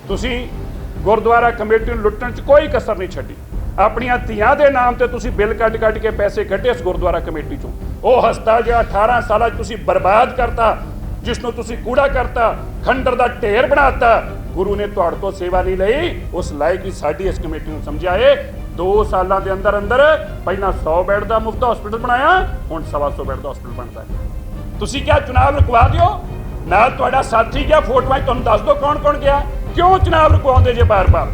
ਤੁਸੀਂ ਗੁਰਦੁਆਰਾ ਕਮੇਟੀ ਨੂੰ ਲੁੱਟਣ 'ਚ ਕੋਈ ਕਸਰ ਨਹੀਂ ਛੱਡੀ। ਆਪਣੀਆਂ ਧੀਆਂ ਦੇ ਨਾਮ ਤੇ ਤੁਸੀਂ ਬਿੱਲ ਕੱਢ ਕੇ ਪੈਸੇ ਕੱਢੇ ਇਸ ਗੁਰਦੁਆਰਾ ਕਮੇਟੀ 'ਚੋਂ। ਉਹ ਹਸਪਤਾਲ ਜਿਹੜਾ 18 ਸਾਲਾਂ 'ਚ ਤੁਸੀਂ ਬਰਬਾਦ ਕਰਤਾ, ਜਿਸ ਨੂੰ ਤੁਸੀਂ ਕੂੜਾ ਕਰਤਾ, ਖੰਡਰ ਦਾ ਢੇਰ ਬਣਾਤਾ। ਗੁਰੂ ਨੇ ਤੁਹਾਡੇ ਤੋਂ ਸੇਵਾ ਨਹੀਂ ਲਈ, ਉਸ ਲਾਇਕ ਹੀ ਸਾਡੀ ਇਸ ਕਮੇਟੀ ਨੂੰ ਸਮਝਿਆ ਏ। 2 ਸਾਲਾਂ ਦੇ ਅੰਦਰ ਪਹਿਲਾਂ 100 ਬੈੱਡ ਦਾ ਮੁਫਤ ਹਸਪੀਟਲ ਬਣਾਇਆ, ਹੁਣ 125 ਬੈੱਡ ਦਾ ਹਸਪੀਟਲ ਬਣਦਾ ਹੈ। ਤੁਸੀਂ ਕਿਹਾ ਚੁਣਾਵ ਰੁਕਵਾ ਦਿਓ, ਨਾਲ ਤੁਹਾਡਾ ਸਾਥੀ ਗਿਆ, ਫੋਟੋਆਂ ਤੁਹਾਨੂੰ ਦੱਸ ਦਿਓ ਕੌਣ ਕੌਣ ਗਿਆ। ਕਿਉਂ ਚੁਣਾਵ ਰੁਕਵਾਉਂਦੇ ਜੇ ਬਾਰ-ਬਾਰ?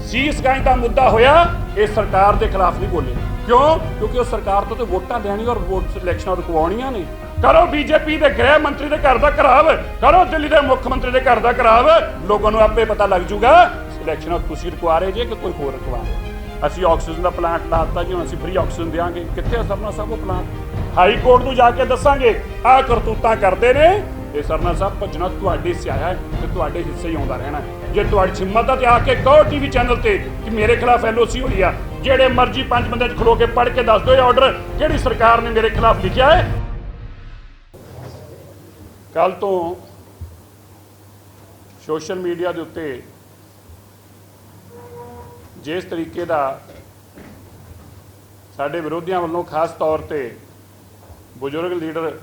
ਸੀਸ ਗਾਇ ਦਾ ਮੁੱਦਾ ਹੋਇਆ, ਇਹ ਸਰਕਾਰ ਦੇ ਖਿਲਾਫ ਨਹੀਂ ਬੋਲੇ। ਕਿਉਂ? ਕਿਉਂਕਿ ਉਹ ਸਰਕਾਰ ਤੋਂ ਤੇ ਵੋਟਾਂ ਲੈਣੀ ਔਰ ਵੋਟ ਇਲੈਕਸ਼ਨਾਂ ਰੁਕਵਾਉਣੀਆਂ ਨੇ। ਕਰੋ ਬੀਜੇਪੀ ਦੇ ਗ੍ਰਹਿ ਮੰਤਰੀ ਦੇ ਘਰ ਦਾ ਘਰਾਵ, ਕਰੋ ਦਿੱਲੀ ਦੇ ਮੁੱਖ ਮੰਤਰੀ ਦੇ ਘਰ ਦਾ ਘਰਾਵ, ਲੋਕਾਂ ਨੂੰ ਆਪੇ ਪਤਾ ਲੱਗ ਜੂਗਾ ਇਲੈਕਸ਼ਨਾਂ ਤੁਸੀਂ ਰੁਕਵਾ ਰਹੇ ਜੇ ਕਿ ਕੋਈ ਹੋਰ ਰੁਕਵਾ ਰਹੇ। ਅਸੀਂ ਆਕਸੀਜਨ ਦਾ ਪਲਾਂਟ ਲਾਤਾ ਜੀ, ਹੁਣ ਅਸੀਂ ਫ੍ਰੀ ਆਕਸੀਜਨ ਦੇਵਾਂਗੇ। ਕਿੱਥੇ ਸਰਨਾ ਸਾਹਿਬ ਉਹ ਪਲਾਂਟ? ਹਾਈ ਕੋਰਟ ਨੂੰ ਜਾ ਕੇ ਦੱਸਾਂਗੇ ਆਹ ਕਰਤੂਤਾਂ ਕਰਦੇ ਨੇ। ਇਹ ਸਰਨਾ ਸਾਹਿਬ ਭੱਜਣਾ ਤੁਹਾਡੇ ਸਿਆਇਆ ਤੇ ਤੁਹਾਡੇ ਹਿੱਸੇ ਹੀ ਆਉਂਦਾ ਰਹਿਣਾ। ਜੇ ਤੁਹਾਡੀ ਹਿੰਮਤ ਆ ਤੇ ਆ ਕੇ ਕਹੋ ਟੀਵੀ ਚੈਨਲ ਤੇ ਕਿ ਮੇਰੇ ਖਿਲਾਫ ਐਲਓਸੀ ਹੋਈ ਆ। ਜਿਹੜੇ ਮਰਜ਼ੀ 5 ਬੰਦੇ 'ਚ ਖਲੋ ਕੇ ਪੜ੍ਹ ਕੇ ਦੱਸ ਦਿਓ ਇਹ ਆਰਡਰ ਕਿਹੜੀ ਸਰਕਾਰ ਨੇ ਮੇਰੇ ਖਿਲਾਫ ਲਿਖਿਆ ਹੈ। ਕੱਲ ਤੋਂ ਸੋਸ਼ਲ ਮੀਡੀਆ ਦੇ ਉੱਤੇ ਜਿਸ ਤਰੀਕੇ ਦਾ ਸਾਡੇ ਵਿਰੋਧੀਆਂ ਵੱਲੋਂ ਖਾਸ ਤੌਰ ਤੇ ਬਜ਼ੁਰਗ ਲੀਡਰ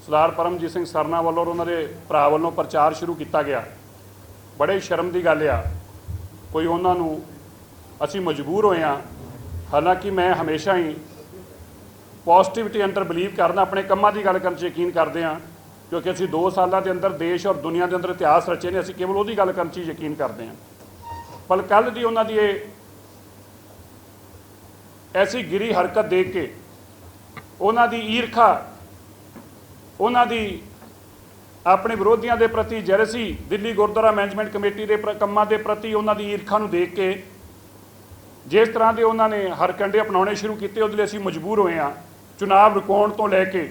ਸਰਦਾਰ ਪਰਮਜੀਤ ਸਿੰਘ ਸਰਨਾ ਵੱਲੋਂ ਉਹਨਾਂ ਦੇ ਭਰਾ ਵੱਲੋਂ ਪ੍ਰਚਾਰ ਸ਼ੁਰੂ ਕੀਤਾ ਗਿਆ, ਬੜੇ ਸ਼ਰਮ ਦੀ ਗੱਲ ਆ। ਕੋਈ ਉਹਨਾਂ ਨੂੰ ਅਸੀਂ ਮਜਬੂਰ ਹੋਏ ਹਾਂ। ਹਾਲਾਂਕਿ ਮੈਂ ਹਮੇਸ਼ਾ ਹੀ ਪੋਜ਼ਿਟਿਵਿਟੀ ਅੰਦਰ ਬਿਲੀਵ ਕਰਦਾ, ਆਪਣੇ ਕੰਮਾਂ ਦੀ ਗੱਲ ਕਰਨ 'ਚ ਯਕੀਨ ਕਰਦੇ ਹਾਂ, ਕਿਉਂਕਿ ਅਸੀਂ 2 ਸਾਲਾਂ ਦੇ ਅੰਦਰ ਦੇਸ਼ ਔਰ ਦੁਨੀਆ ਦੇ ਅੰਦਰ ਇਤਿਹਾਸ ਰਚੇ ਨੇ। ਅਸੀਂ ਕੇਵਲ ਉਹਦੀ ਗੱਲ ਕਰਨ 'ਚ ਯਕੀਨ ਕਰਦੇ ਹਾਂ। ਪਰ ਕੱਲ੍ਹ ਦੀ ਉਹਨਾਂ ਦੀ ਇਹ ਐਸੀ ਗਿਰੀ ਹਰਕਤ ਦੇਖ ਕੇ, ਉਹਨਾਂ ਦੀ ਈਰਖਾ, ਉਹਨਾਂ ਦੀ ਆਪਣੇ ਵਿਰੋਧੀਆਂ ਦੇ ਪ੍ਰਤੀ jealousy, Delhi Gurdwara management committee ਦੇ ਕੰਮਾਂ ਦੇ ਪ੍ਰਤੀ ਉਹਨਾਂ ਦੀ ਈਰਖਾ ਨੂੰ ਦੇਖ ਕੇ ਜਿਸ ਤਰ੍ਹਾਂ ਦੇ ਉਹਨਾਂ ਨੇ ਹਰਕੰਡੇ ਅਪਣਾਉਣੇ ਸ਼ੁਰੂ ਕੀਤੇ, ਉਹਦੇ ਲਈ ਅਸੀਂ ਮਜਬੂਰ ਹੋਏ ਹਾਂ। ਚੁਣਾਵ ਰੁਕਾਉਣ ਤੋਂ ਲੈ ਕੇ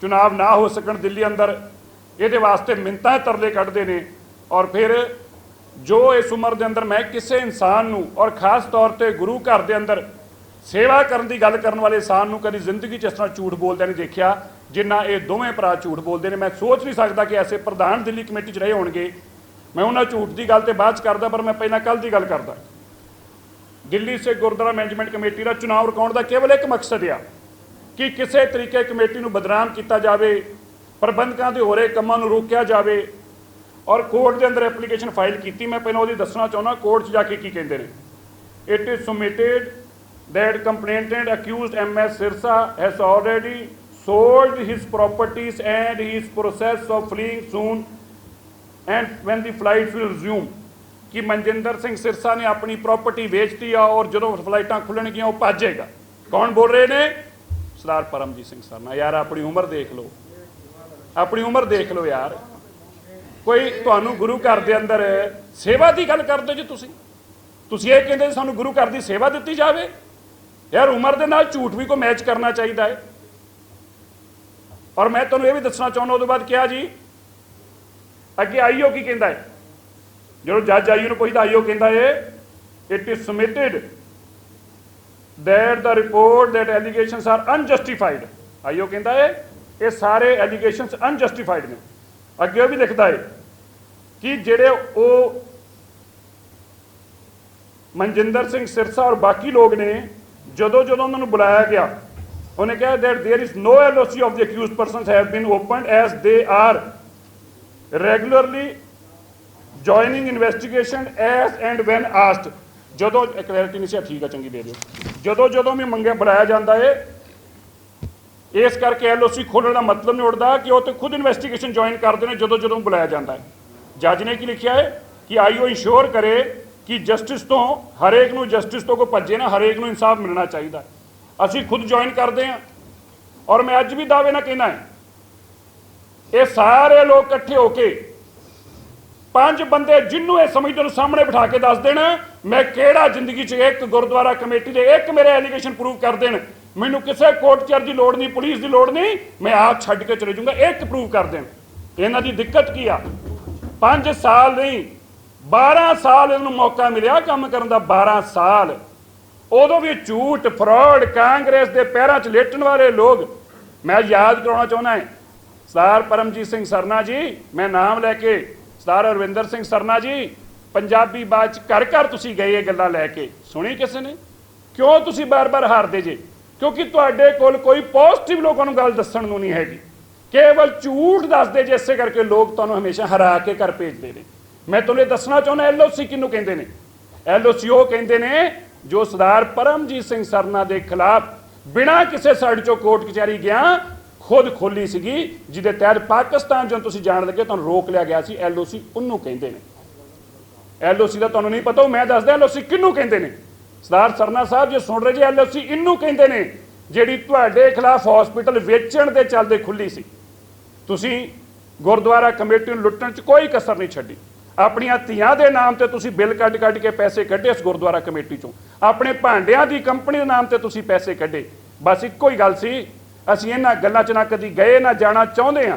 ਚੁਣਾਵ ਨਾ ਹੋ ਸਕਣ ਦਿੱਲੀ ਅੰਦਰ, ਇਹਦੇ ਵਾਸਤੇ ਮਿੰਨਤਾਂ ਤਰਲੇ ਕੱਢਦੇ ਨੇ। ਔਰ ਫਿਰ ਜੋ ਇਸ ਉਮਰ ਦੇ ਅੰਦਰ ਮੈਂ ਕਿਸੇ ਇਨਸਾਨ ਨੂੰ ਔਰ ਖਾਸ ਤੌਰ ਤੇ ਗੁਰੂ ਘਰ ਦੇ ਅੰਦਰ ਸੇਵਾ ਕਰਨ ਦੀ ਗੱਲ ਕਰਨ ਵਾਲੇ ਇਨਸਾਨ ਨੂੰ ਕਦੀ ਜ਼ਿੰਦਗੀ 'ਚ ਇਸ ਤਰ੍ਹਾਂ ਝੂਠ ਬੋਲਦਿਆਂ ਨਹੀਂ ਦੇਖਿਆ ਜਿੰਨਾ ਇਹ ਦੋਵੇਂ ਭਰਾ ਝੂਠ ਬੋਲਦੇ ਨੇ। ਮੈਂ ਸੋਚ ਨਹੀਂ ਸਕਦਾ ਕਿ ਐਸੇ ਪ੍ਰਧਾਨ ਦਿੱਲੀ ਕਮੇਟੀ 'ਚ ਰਹੇ ਹੋਣਗੇ। ਮੈਂ ਉਹਨਾਂ ਝੂਠ ਦੀ ਗੱਲ ਤੇ ਬਾਅਦ 'ਚ ਕਰਦਾ, ਪਰ ਮੈਂ ਪਹਿਲਾਂ ਕੱਲ੍ਹ ਦੀ ਗੱਲ ਕਰਦਾ। ਦਿੱਲੀ ਸੇ ਗੁਰਦੁਆਰਾ ਮੈਨੇਜਮੈਂਟ ਕਮੇਟੀ ਦਾ ਚੁਣਾਵ ਰੁਕਾਉਣ ਦਾ ਕੇਵਲ ਇੱਕ ਮਕਸਦ ਆ ਕਿ ਕਿਸੇ ਤਰੀਕੇ ਕਮੇਟੀ ਨੂੰ ਬਦਨਾਮ ਕੀਤਾ ਜਾਵੇ, ਪ੍ਰਬੰਧਕਾਂ ਦੇ ਹੋ ਰਹੇ ਕੰਮਾਂ ਨੂੰ ਰੋਕਿਆ ਜਾਵੇ। ਔਰ ਕੋਰਟ ਦੇ ਅੰਦਰ ਐਪਲੀਕੇਸ਼ਨ ਫਾਈਲ ਕੀਤੀ। ਮੈਂ ਪਹਿਲਾਂ ਉਹਦੀ ਦੱਸਣਾ ਚਾਹੁੰਦਾ ਕੋਰਟ 'ਚ ਜਾ ਕੇ ਕੀ ਕਹਿੰਦੇ ਨੇ। It is submitted that complainant accused M.S. Sirsa has already sold his properties and he is process of fleeing soon and when the flights will resume। कि मनजिंदर सिंह सिरसा ने अपनी प्रॉपर्टी बेचती है और जो फ्लाइटा खुलणगियां वो भजेगा। कौन बोल रहे ने? सरदार परमजीत सिंह सरना। यार अपनी उम्र देख लो, अपनी उम्र देख लो यार। कोई तुहानू गुरु घर दे अंदर सेवा की गल करदे जी, तुसीं ये कहंदे सानू गुरु घर की सेवा दित्ती जावे। यार उम्र के नाल झूठ भी को मैच करना चाहिए है। और मैं तुहानू ये भी दसना चाहुंदा, उस बाद क्या जी अगे आईओ की कहता है, जो जज आईओ नूं पुछदा आईओ कहता है it is submitted that the report that allegations are unjustified. IO कहता है ये सारे एलिगेशंस अनजस्टिफाइड ने। अगे वो भी लिखता है कि जेड़े वो मनजिंदर सिंह सिरसा और बाकी लोग ने ਜਦੋਂ ਉਹਨਾਂ ਨੂੰ ਬੁਲਾਇਆ ਗਿਆ, ਉਹਨੇ ਕਿਹਾ that there is no LOC of the accused persons have been opened as they are regularly joining investigation as and when asked। ਜਦੋਂ ਕਲੈਰਿਟੀ ਨਹੀਂ ਸੀ, ਠੀਕ ਆ ਚੰਗੀ ਦੇ ਦਿਓ। ਜਦੋਂ ਵੀ ਮੰਗਿਆ ਬੁਲਾਇਆ ਜਾਂਦਾ ਹੈ, ਇਸ ਕਰਕੇ LOC ਖੋਲ੍ਹਣ ਦਾ ਮਤਲਬ ਨਹੀਂ ਉੱਠਦਾ ਕਿ ਉਹ ਤੇ ਖੁਦ ਇਨਵੈਸਟੀਗੇਸ਼ਨ ਜੁਆਇਨ ਕਰਦੇ ਨੇ ਜਦੋਂ ਬੁਲਾਇਆ ਜਾਂਦਾ ਹੈ। ਜੱਜ ਨੇ ਕੀ ਲਿਖਿਆ ਹੈ ਕਿ ਆਈਓ ਇੰਸ਼ੋਰ ਕਰੇ कि जस्टिस तो हरेक नूं जस्टिस तो कोई भज्जे ना, हरेक नूं इंसाफ मिलना चाहिए। असी खुद ज्वाइन करते हैं और मैं अज भी दावे ना कहना है ये सारे लोग इकट्ठे होके 5 बंदे जिन्हों ये समझते हैं सामने बिठा के दस देना मैं केड़ा जिंदगी च एक गुरुद्वारा कमेटी के एक मेरे एलीगेशन प्रूव कर देन। मैनू किसी कोर्ट चर की लोड़ नहीं, पुलिस की लोड़ नहीं, मैं आप छड्ड के चले जाऊँगा, एक प्रूव कर देन। इन्हां दी दिक्कत की आ? 5 साल नहीं 12 साल इन्होंने मौका मिला काम करने का। 12 साल उदों भी झूठ फ्रॉड कांग्रेस के पैरों च लेटन वाले लोग। मैं याद कराना चाहना है सरदार परमजीत सिंह सरना जी, मैं नाम लैके सरदार हरविंदर सिंह सरना जी पंजाबी बात च घर घर तुसी गए ये गल्लां लैके सुनी किसी ने? क्यों तुसी बार बार हारदे जे? क्योंकि तुहाडे कोल कोई पॉजिटिव लोगों नूं गल दस्सण नूं नहीं हैगी, केवल झूठ दसदे जे, इसे करके लोग तुहानूं हमेशा हरा के घर भेजते हैं। मैं तुहानूं दसना चाहुंदा LOC किहनूं कहंदे ने। LOC वो कहंदे ने जो सरदार परमजीत सिंह सरना के खिलाफ बिना किसी साइड चो कोर्ट कचहरी गया खुद खोली सीगी, जिहदे तहत पाकिस्तान जो तुसीं जाण लगे तुहानूं रोक लिया गया सी। LOC उन्नूं कहंदे ने। LOC का तुहानूं नहीं पता, मैं दसदा LOC किहनूं कहंदे ने। सरदार सरना साहब जो सुन रहे जी, LOC इन्नूं कहंदे ने जिहड़ी तुहाडे खिलाफ हॉस्पिटल वेचण दे चलदे खुली सी। तुसीं गुरुद्वारा कमेटी नूं लुੱਟਣ च कोई कसर नहीं छड्डी। अपनियां धीआं दे नाम ते तुसीं बिल कढ के पैसे कढे इस गुरुद्वारा कमेटी चों, अपने भांडियां दी कंपनी दे नाम ते तुसीं पैसे कढे। बस इक्को ही गल सी, असीं इन्हां गल्लां च ना कदी गए ना जाना चाहुंदे हां,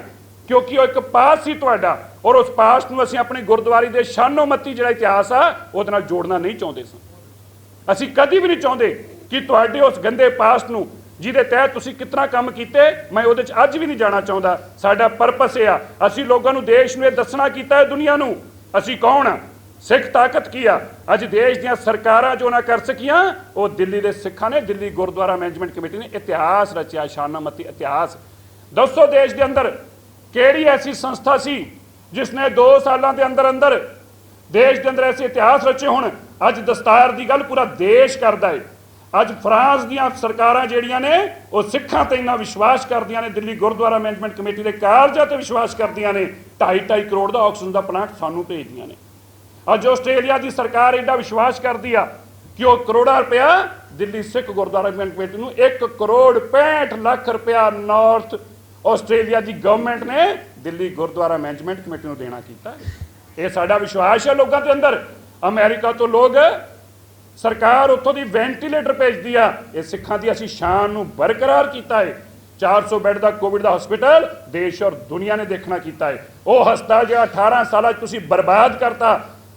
क्योंकि वो एक पास सी तुहाडा, और उस पास नूं असीं अपने गुरुद्वारे दे शानो मत्ती जिहड़ा इतिहास आ उहदे नाल जोड़ना नहीं चाहुंदे सी। असीं कदी भी नहीं चाहुंदे कि तुहाडे उस गंदे पास नूं जिहदे तहत तुसीं कितना काम कीते, मैं उहदे च अज भी नहीं जाना चाहुंदा। साडा परपस ये आ, असीं लोकां नूं देश नूं दसना कीता है दुनिया नूं असीं कौन आ, सिख ताकत की आ। अज देश दीआं सरकारां जो ना कर सकियां, वो दिल्ली दे सिखां ने, दिल्ली गुरुद्वारा मैनेजमेंट कमेटी ने इतिहास रचिया, शानामती इतिहास। दसो देश दे अंदर किहड़ी ऐसी संस्था सी जिसने 2 सालों के अंदर अंदर देश के अंदर ऐसे इतिहास रचे होण। अज दस्तार की गल पूरा देश करता है। अज फ्रांस दीआं सरकारां जिहड़ियां ने वो सिखां ते इन्ना विश्वास करदियां ने, दिल्ली गुरुद्वारा मैनेजमेंट कमेटी के कारजां ते विश्वास करदियां ने, 2.5 करोड़ का ऑक्सीजन का प्लांट सानूं भेजदियां ने। अज ऑस्ट्रेलिया की सरकार एडा विश्वास करती है कि वो करोड़ा रुपया दिल्ली सिख गुरुद्वारा मैनेजमेंट कमेटी नूं 1 करोड़ 65 लाख रुपया नॉर्थ ऑस्ट्रेलिया की गवर्नमेंट ने दिल्ली गुरुद्वारा मैनेजमेंट कमेटी नूं देना कीता है। ये साडा विश्वास है लोगों के अंदर। अमेरिका तो लोग सरकार उत्थों दी वेंटीलेटर भेजदी आ, ये सिखां दी असीं शान नूं बरकरार कीता है। 400 बैड का कोविड का हॉस्पिटल देश और दुनिया ने देखना कीता है। वो हस्पताल जो 18 साल तुसीं बर्बाद करता,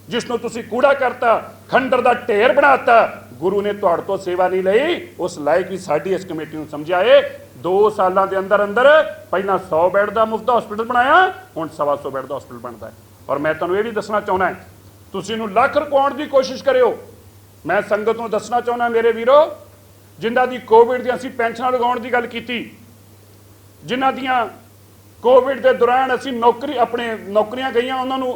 जिसनों तुसीं कूड़ा करता, खंडर का ढेर बनाता, गुरु ने तुहाडे तो सेवा नहीं लई, उस लायक भी साडी इस कमेटी नूं समझिया है। 2 सालों के अंदर अंदर पहला 100 बैड का मुफ्त हॉस्पिटल बनाया, हुण 125 बैड का हॉस्पिटल बनता है। और मैं तुहानूं ये भी दसना चाहुंदा है, तुसीं नूं लख रकाउण की कोशिश करियो। मैं संगत नूं दसना चाहुंदा मेरे वीरो, जिन्हां दी कोविड दी असीं पेंशनां लगाउण की गल कीती, जिन्हां दियां कोविड के दौरान असीं नौकरी अपने नौकरियां गईयां, उन्हां नूं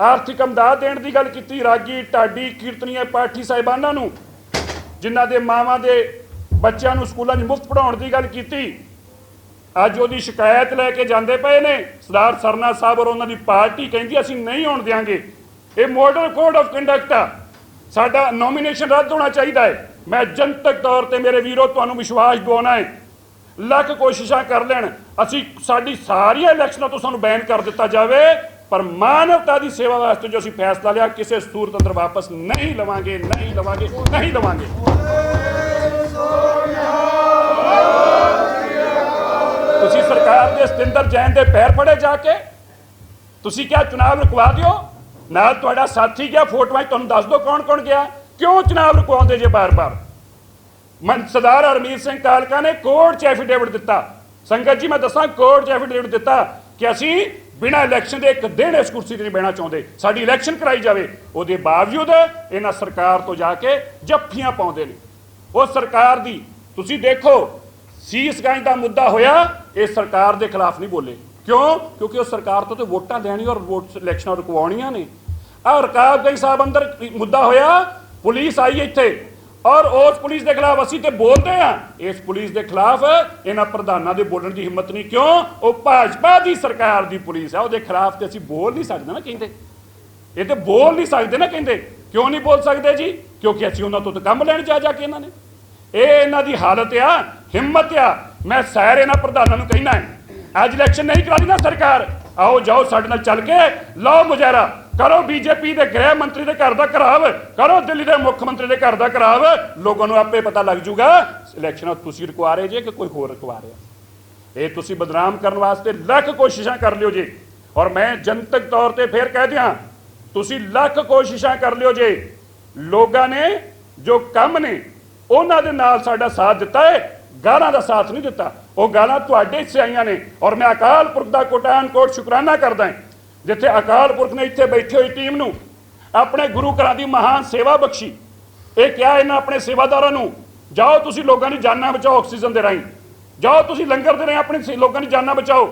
आर्थिक इमदाद देण की गल की, रागी ढाडी कीर्तनीय पाठी साहिबानां नूं, जिन्हां दे मावां दे बच्चों नूं स्कूलों च मुफ्त पढ़ाउण की गल की। अज उहदी शिकायत लैके जांदे पए ने सरदार सरना साहब और उन्हां दी पार्टी कहंदी असीं नहीं होण देंगे। ये मॉडल कोड ऑफ कंडक्ट आ, साडा नॉमीनेशन रद्द होना चाहिए है। मैं जनतक तौर पर मेरे वीरों तुहानूं विश्वास दिवाउणा है, लख कोशिशां कर लैण असीं साडी सारियां इलैक्शनां तो सानूं बैन कर दिता जाए, पर मानवता की सेवा वास्ते जो असीं फैसला लिया किसी सूरत अंदर वापस नहीं लवांगे, नहीं लवांगे, नहीं लवांगे। तुसीं सरकार के सतिंदर जैन के पैर फड़े जाके तुसीं क्या चुनाव रुकवा दिओ? नाल तुहाडा साथी गया, फोटोआं तुहानूं दस दो कौन कौन गया, क्यों चुनाव रुकवाउंदे जे बार बार? मन सरदार हरमीत सिंह कालका ने कोर्ट च एफिडेविट दिता, संगत जी मैं दसां कोर्ट च एफिडेविट दिता कि असीं बिना इलैक्शन के एक दिन इस कुर्सी से नहीं बहना चाहते, साडी इलैक्शन कराई जाए। उसके बावजूद इन्हां सरकार तो जाके जफ्फियां पाउंदे ने। वो सरकार दी तुसीं देखो सीस गंज का मुद्दा होया, इस सरकार के खिलाफ नहीं बोले, क्यों? क्योंकि उस सरकार तो वोटां लैणी और वोट इलैक्शनां रुकवाउणियां ने। रकाबगंज साहब अंदर मुद्दा होया, पुलिस आई इत्थे और उस पुलिस के खिलाफ असीं ते बोलते हैं, इस पुलिस के खिलाफ इन्हां प्रधानां दे बोलण की हिम्मत नहीं, क्यों? वो भाजपा की सरकार की पुलिस है, उसके खिलाफ तो असीं बोल नहीं सकते ना कहते, ये तो बोल नहीं सकते ना कहते। क्यों नहीं बोल सकते जी? क्योंकि असीं उन्हां तो काम लैण जाके इन्हां ने, ये इन्हां दी हालत आ, हिम्मत आ। मैं सारे इन्हां प्रधानां नूं कहना है, अज इलैक्शन नहीं करा दी ना सरकार, आओ जाओ साडे नाल चल के लाओ मुजाहरा करो, बीजेपी के गृह मंत्री के घर का घराव करो, दिल्ली के मुख्यमंत्री के घर का घराव, लोगों को आपे पता लग जूगा इलैक्शन तुसीं रुकवा रहे जे कि कोई होर रुकवा रहा। ये तुसीं बदनाम करने वास्ते लख कोशिशां कर लियो जे, और मैं जनतक तौर पर फिर कह दियां तुसीं लख कोशिशां कर लियो जे। लोगों ने जो कम ने उन्हां दे नाल साडा साथ दिता है, गालां दा साथ नहीं दिता। वो गालां तुहाडे हिस्से आईयां ने, और मैं अकाल पुरख दा कोटान कोट शुकराना करदा है जिथे अकाल पुरख ने इत्थे बैठी हुई टीम नूं अपने गुरु घरां दी महान सेवा बख्शी। ये क्या इन्हां अपने सेवादारां नूं जाओ तुसीं लोकां दी जानां बचाओ ऑक्सीजन दे राहीं, जाओ तुसीं लंगर दे राहीं अपने लोकां दी जानां बचाओ,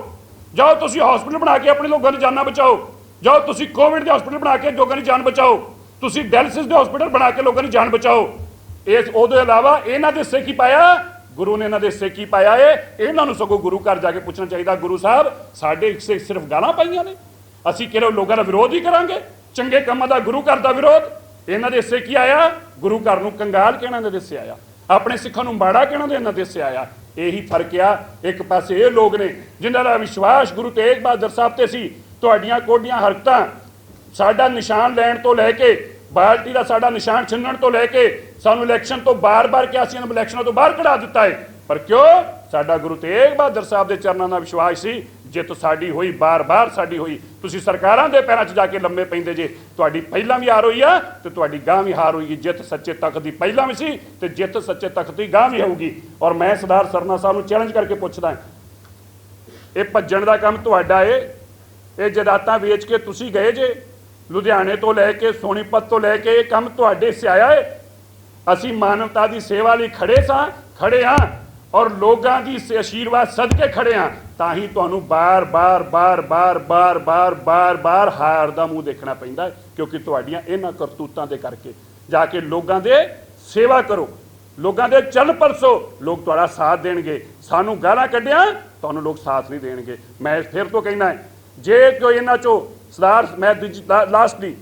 जाओ तुसीं हॉस्पिटल बना के अपने लोकां दी जानां बचाओ, जाओ तुसीं कोविड दे हॉस्पिटल बना के लोकां दी जान बचाओ, तुसीं डायलिसिस दे हॉस्पिटल बना के लोकां दी जान बचाओ। इस उहदे इलावा इन्हां दे हिस्से की पाया, गुरु ने इन्हां दे हिस्से की पाया है? इन्हां नूं सगों गुरु घर जाके पुछना चाहिए, गुरु साहब साडे हिस्से सिर्फ गालां पाईआं ने, असीं किहड़े लोकां दा विरोध ही करांगे? चंगे कामां दा गुरु घर दा विरोध? इन्हां दे हिस्से की आया? गुरु घर नूं कंगाल कहना इन्हां दे हिस्से आया, अपने सिखां नूं माड़ा कहना इन्हां दे हिस्से आया। यही फर्क आ। एक पासे ये लोग ने जिन्हां दा विश्वास गुरु तेग बहादुर साहब ते सी, तुहाडीआं कोडियां हरकतां साडा निशान लैण तो लैके बाल्टी का साडा निशान छिन्नण तो लैके सानू इलैक्शन तो बार बार क्या सी इलैक्शनों तो बाहर कढ़ा दिता है, पर क्यों? साडा गुरु तेग बहादुर साहब के चरणों का विश्वास सी, जित साडी हुई बार बार साडी हुई। तुसीं सरकारां दे पैरां 'च जाके लम्मे पैंदे जे, तुहाडी पहिलां भी हार हुई आ ते तुहाडी गांह भी हार होगी। जित सच्चे तख्त दी पहिलां भी सी ते जित सच्चे तख्त दी गांह भी होगी। और मैं सरदार सरना साहब नूं चैलेंज करके पुछदा, ये भज्जण दा काम तुहाडा है, ये जायदादां वेच के तुसीं गए जे, लुधियाने तो लैके सोनीपत तो लैके ये काम तुहाडे हिस्से आया है। असीं मानवता की सेवा लई खड़े हाँ और लोगों की आशीर्वाद सदके खड़े हाँ, तां ही तुहानूं बार बार बार बार बार बार बार बार हार दा मूँह देखना पैंदा है, क्योंकि तुहाडीआं इन्हां करतूतां दे करके। जाके लोगों दे सेवा करो, लोगों दे चल परसो, लोग तुहाडा साथ देणगे। सानूं गालां कड्डिआं तुहानूं लोग साथ नहीं देणगे। मैं फिर तो कहना है, जे कोई इन्हां चों सरदार मैं लास्टली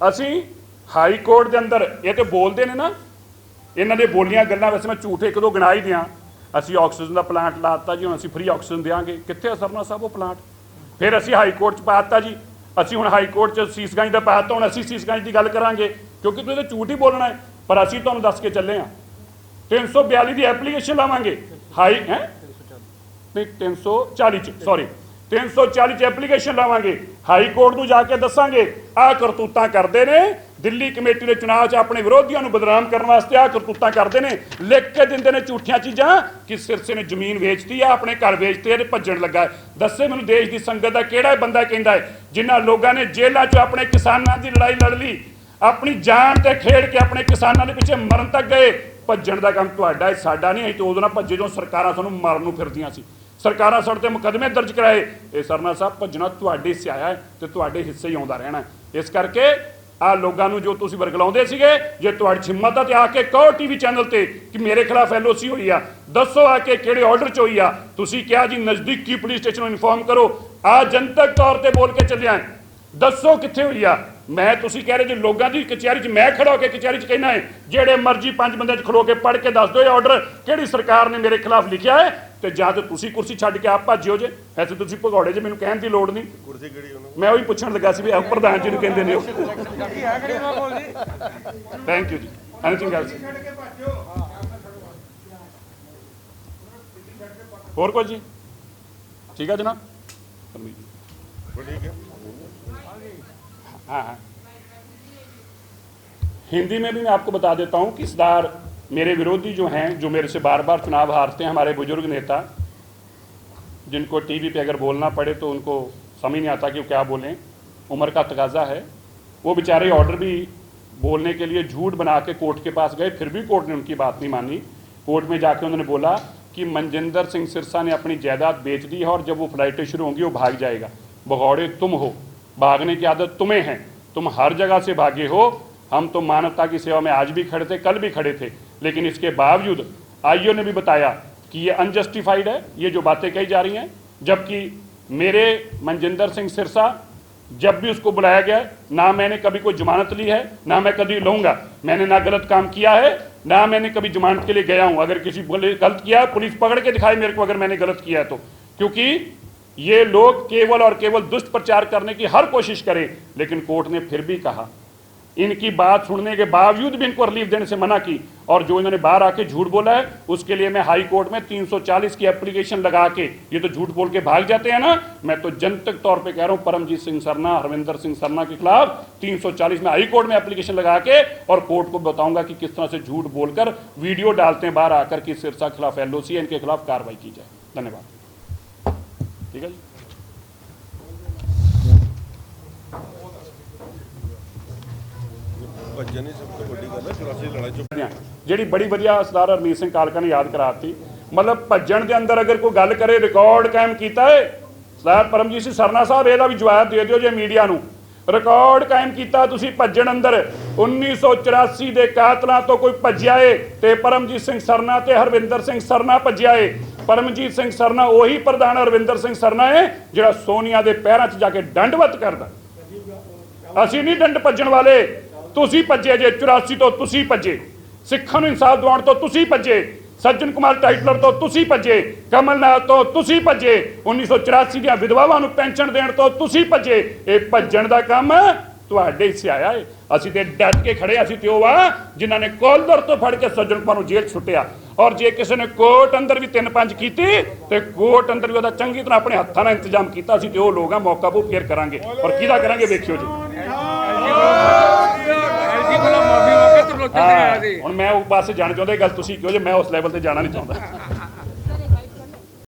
असीं हाई कोर्ट के अंदर ये तो बोलते हैं ना, इन्हां दे बोलियां गल्लां वैसे मैं झूठ एक दो गिना ही दियां। असीं ऑक्सीजन का प्लांट लाता जी, हुण असीं फ्री ऑक्सीजन देंगे, कित्थे सरना साहब वो प्लांट? फिर असीं हाई कोर्ट च पाता जी, असीं हुण हाई कोर्ट च सीसगंज का पाता, हुण असीं सीसगंज की गल करांगे, क्योंकि तुसीं तो झूठ ही बोलना है। पर असीं तुहानूं दस के चले हाँ 342 की एप्लीकेशन लावांगे, हाई है नहीं 340 सॉरी 340 एप्लीकेशन लावांगे, हाई कोर्ट नूं जाके दसांगे आ करतूतां करदे ने, दिल्ली कमेटी के चुनाव च अपने विरोधियों को बदनाम करने वास्ते आ करतूतां करते हैं, लिख के दिंदे ने झूठियां चीज़ां कि सिरसे ने जमीन वेचती है, अपने घर वेचते हैं, भज्जण लगा है। दस्से मैनूं देश की संगत का किहड़ा बंदा कहता है जिन्हां लोगों ने जेलों च अपने किसानों की लड़ाई लड़ ली, अपनी जान ते खेड़ के अपने किसानों के पिछे मरन तक गए। भज्जण का काम तुहाडा है, साडा नहीं। तो उदों ना भज्जे जो सरकारां सानूं मारन नूं फिरदियां सी, सरकारां साडे ते मुकदमे दर्ज कराए। ये सरना साहब भज्जना तुहाडे हिस्से आया है तो तुहाडे हिस्से ही आउंदा रहना है। इस करके आ लोगों को जो तुसीं वरगलाउंदे सीगे, जे तुहाडी हिम्मत है तो आके कहो टीवी चैनल ते कि मेरे खिलाफ LOC हुई आ, दसो आके किहड़े ऑर्डर च हुई आ। तुसीं क्या जी नज़दीकी पुलिस स्टेशन में इन्फॉर्म करो, आ जनतक तौर पर बोल के चलिया दसो कित्थे हुई आ। मैं तुसीं कह रहे जी लोगों की कचहरी च मैं खड़ा होकर कचहरी च कहना है जेड़े मर्जी 5 बंदे खड़ो के पढ़ के दस दो ये ऑर्डर किहड़ी सरकार ने मेरे खिलाफ लिखिया है, तो जां तो तुसीं कुर्सी छड्ड के आप भज्जिओ जे, ऐसे तुसीं भगौड़े जे, मैनूं कहण दी लोड़ नहीं। मैं वही पुछण लगा सी भी प्रधान जी नूं कहंदे ने। थैंक यू जी। एनीथिंग एल्स होर कुछ जी? ठीक है जनाब। हाँ हाँ, हिंदी में भी मैं आपको बता देता हूँ कि सरदार मेरे विरोधी जो हैं, जो मेरे से बार बार चुनाव हारते हैं, हमारे बुजुर्ग नेता, जिनको टीवी पे अगर बोलना पड़े तो उनको समझ नहीं आता कि वो क्या बोलें, उम्र का तकाजा है। वो बेचारे ऑर्डर भी बोलने के लिए झूठ बना के कोर्ट के पास गए, फिर भी कोर्ट ने उनकी बात नहीं मानी। कोर्ट में जाके उन्होंने बोला कि मनजिंदर सिंह सिरसा ने अपनी जायदाद बेच दी है और जब वो फ्लाइटें शुरू होंगी वो भाग जाएगा। भगौड़े तुम हो, भागने की आदत तुम्हें है, तुम हर जगह से भागे हो। हम तो मानवता की सेवा में आज भी खड़े थे, कल भी खड़े थे, लेकिन इसके बावजूद आईओ ने भी बताया कि ये अनजस्टिफाइड है, ये जो बातें कही जा रही हैं। जबकि मेरे मनजिंदर सिंह सिरसा जब भी उसको बुलाया गया, ना मैंने कभी कोई जमानत ली है, ना मैं कभी लूँगा। मैंने ना गलत काम किया है, ना मैंने कभी जमानत के लिए गया हूँ। अगर किसी गलत किया है, पुलिस पकड़ के दिखाए मेरे को अगर मैंने गलत किया है तो, क्योंकि ये लोग केवल और केवल दुष्ट प्रचार करने की हर कोशिश करें। लेकिन कोर्ट ने फिर भी कहा, इनकी बात सुनने के बावजूद भी इनको रिलीफ देने से मना की, और जो इन्होंने बाहर आके झूठ बोला है उसके लिए मैं हाई कोर्ट में 340 की एप्लीकेशन लगा के, ये तो झूठ बोल के भाग जाते हैं ना, मैं तो जनतक तौर पे कह रहा हूं परमजीत सिंह सरना, हरविंदर सिंह सरना के खिलाफ 340 में हाई कोर्ट में एप्लीकेशन लगा के और कोर्ट को बताऊंगा कि किस तरह से झूठ बोलकर वीडियो डालते हैं बाहर आकर कि सिरसा के खिलाफ LOC है, इनके खिलाफ कार्रवाई की जाए। धन्यवाद। ठीक है जी। ਭੱਜਣ ਹੀ ਸਭ ਤੋਂ ਵੱਡੀ ਗੱਲ ਹੈ। 84 ਲੜਾਈ ਚੋਂ ਜਿਹੜੀ ਬੜੀ ਵਧੀਆ ਸਰਦਾਰ ਹਰਮੀਤ ਸਿੰਘ ਕਾਲਕਾ ਨੇ ਯਾਦ ਕਰਾਤੀ, ਮਤਲਬ ਭੱਜਣ ਦੇ ਅੰਦਰ ਅਗਰ ਕੋਈ ਗੱਲ ਕਰੇ ਰਿਕਾਰਡ ਕਾਇਮ ਕੀਤਾ ਹੈ ਸਰਦਾਰ ਪਰਮਜੀਤ ਸਿੰਘ ਸਰਨਾ ਸਾਹਿਬ, ਇਹਦਾ ਵੀ ਜਵਾਬ ਦੇ ਦਿਓ ਜੇ ਮੀਡੀਆ ਨੂੰ। ਰਿਕਾਰਡ ਕਾਇਮ ਕੀਤਾ ਤੁਸੀਂ ਭੱਜਣ ਅੰਦਰ। 1984 ਦੇ ਕਾਤਲਾਂ ਤੋਂ ਕੋਈ ਭੱਜਿਆ ਏ ਤੇ ਪਰਮਜੀਤ ਸਿੰਘ ਸਰਨਾ ਤੇ ਹਰਵਿੰਦਰ ਸਿੰਘ ਸਰਨਾ ਭੱਜਿਆ ਏ। ਪਰਮਜੀਤ ਸਿੰਘ ਸਰਨਾ ਉਹੀ ਪ੍ਰਧਾਨ ਹਰਵਿੰਦਰ ਸਿੰਘ ਸਰਨਾ ਏ ਜਿਹੜਾ ਸੋਨੀਆ ਦੇ ਪੈਰਾਂ 'ਚ ਜਾ ਕੇ ਦੰਡਵਤ ਕਰਦਾ। ਅਸੀਂ ਨਹੀਂ ਦੰਡ ਭੱਜਣ ਵਾਲੇ, ਤੁਸੀਂ ਭੱਜੇ ਜੇ। 84 ਤੋਂ ਤੁਸੀਂ ਭੱਜੇ, ਸਿੱਖਾਂ ਨੂੰ ਇਨਸਾਫ ਦਿਵਾਉਣ ਤੋਂ ਤੁਸੀਂ ਭੱਜੇ, ਸੱਜਣ ਕੁਮਾਰ ਟਾਈਟਲਰ ਤੋਂ ਤੁਸੀਂ ਭੱਜੇ, ਕਮਲਨਾਥ ਤੋਂ ਤੁਸੀਂ ਭੱਜੇ, 1984 ਦੀਆਂ ਵਿਧਵਾਵਾਂ ਨੂੰ ਪੈਨਸ਼ਨ ਦੇਣ ਤੋਂ ਤੁਸੀਂ ਭੱਜੇ। ਇਹ ਭੱਜਣ ਦਾ ਕੰਮ ਤੁਹਾਡੇ ਹਿੱਸੇ ਆਇਆ ਹੈ। ਅਸੀਂ ਤੇ ਡਟ ਕੇ ਖੜੇ, ਅਸੀਂ ਤੇ ਉਹ ਆ ਜਿਨ੍ਹਾਂ ਨੇ ਕੋਲਰ ਤੋਂ ਫੜ ਕੇ ਸੱਜਣ ਕੁਮਾਰ ਨੂੰ ਜੇਲ੍ਹ ਸੁੱਟਿਆ। ਔਰ ਜੇ ਕਿਸੇ ਨੇ ਕੋਰਟ ਅੰਦਰ ਵੀ 3-5 ਕੀਤੀ ਤੇ ਕੋਰਟ ਅੰਦਰ ਵੀ ਉਹਦਾ ਚੰਗੀ ਤਰ੍ਹਾਂ ਆਪਣੇ ਹੱਥਾਂ ਨਾਲ ਇੰਤਜ਼ਾਮ ਕੀਤਾ। ਅਸੀਂ ਤੇ ਉਹ ਲੋਕ ਆ, ਮੌਕਾ ਬੂ ਫੇਰ ਕਰਾਂਗੇ। ਔਰ ਕਿਹਦਾ ਕਰਾਂਗੇ ਵੇਖਿਓ ਜੀ। ਹੁਣ ਮੈਂ ਉਹ ਪਾਸੇ ਜਾਣਾ ਚਾਹੁੰਦਾ, ਗੱਲ ਤੁਸੀਂ ਕਿਉਂ ਜੇ ਮੈਂ ਉਸ ਲੈਵਲ ਤੇ ਜਾਣਾ ਨਹੀਂ ਚਾਹੁੰਦਾ।